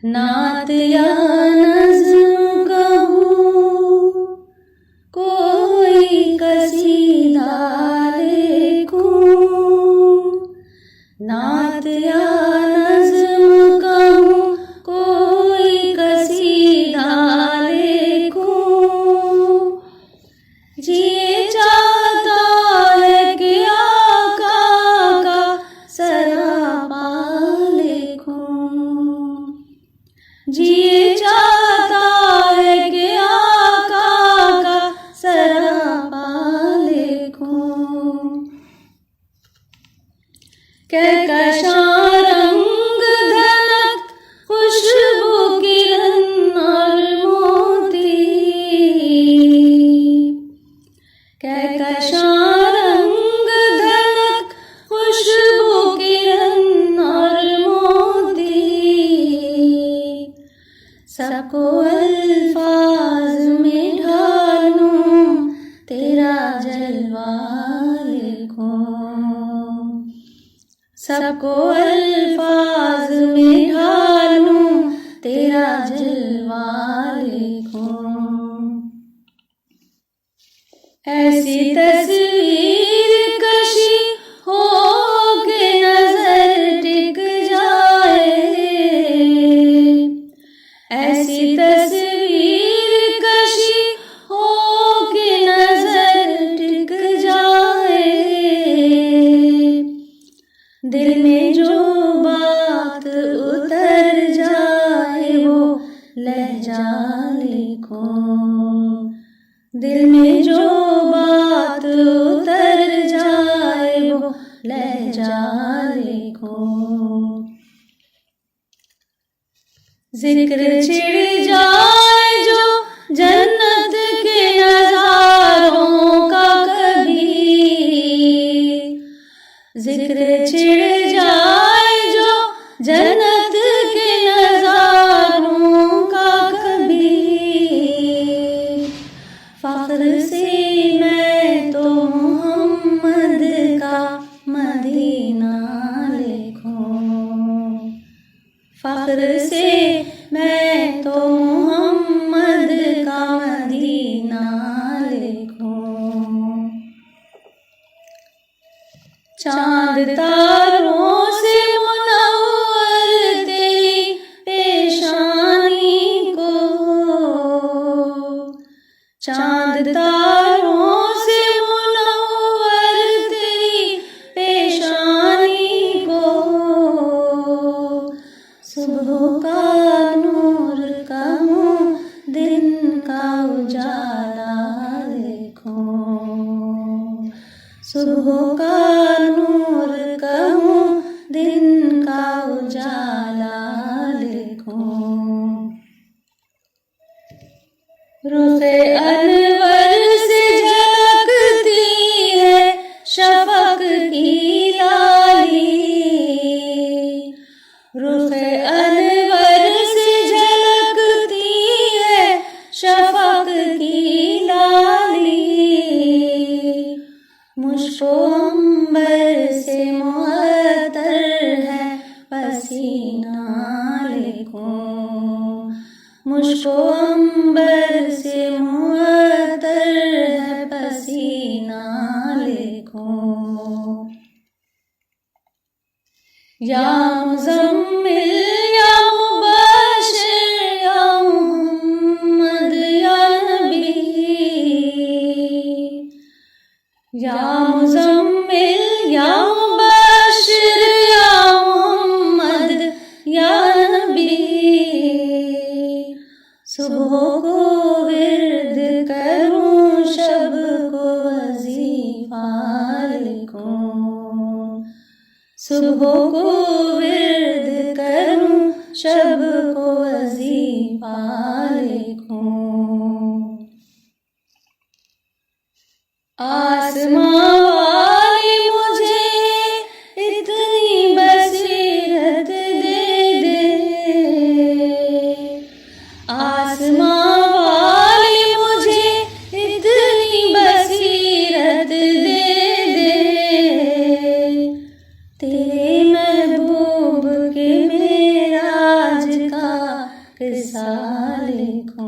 नात या नज़्म कहूँ, कोई कसीदा लिखूँ। नात या नज़्म कहूँ, कोई कसीदा लिखूँ। जी चाहता है कि आका का सरापा लिखूँ। जी चाहता है कि आका का सरापा लिखूँ। कहकशां रंग धनक, खुशबू किरण और मोती। कहकशां रंग धनक, खुशबू किरण और मोती। सबको अल्फाज में ढालूं, तेरा जलवा लिखूं। सबको अल्फाज में ढालूं, तेरा जलवा लिखूं। ऐसी तस्वीर कशी हो के नजर टिक जाए। ऐसी तस्वीर कशी हो के नजर टिक जाए। दिल में जो बात उतर जाए वो लहजा लिखो। दिल में जो बात उतर जाए वो लहजा लिखो। जिक्र छिड़ जाए जो जन्नत के नज़ारों का कभी। जिक्र छिड़ जाए जो जन्नत के नज़ारों का कभी। फ़ख्र से मैं तो मोहम्मद का मदीना लिखूं। फ़ख्र से मैं तो मोहम्मद का मदीना लिखूं। चांद तारों से मुनव्वर तेरी पेशानी को। चांद तारों से मुनव्वर तेरी पेशानी को। सुबह का नूर कहूँ, दिन का उजाला लिखूं। सुबह का नूर कहूँ, दिन का उजाला लिखूं। रुख़े अनवर से झलकती है शफ़क़ की लाली। रुख़े अनवर से झलकती है शफ़क़ की लाली। मुझको अंबर से मुअत्तर है पसीना लिखूं। मुझको अंबर से मुअत्तर है पसीना लिखूं। या मुज़म्मिल या मुबश्शिर या मुहम्मद या नबी। या मुज़म्मिल या मुबश्शिर या मुहम्मद या नबी। सुबह को विर्द करूं, शब को वजीफा लिखूं। सुबह को विर्द करूं, शब को वजीफा लिखूं। आसमां वाली मुझे इतनी बसीरत दे दे। आसमां वाली मुझे इतनी बसीरत दे दे। तेरे महबूब के मेराज का साल को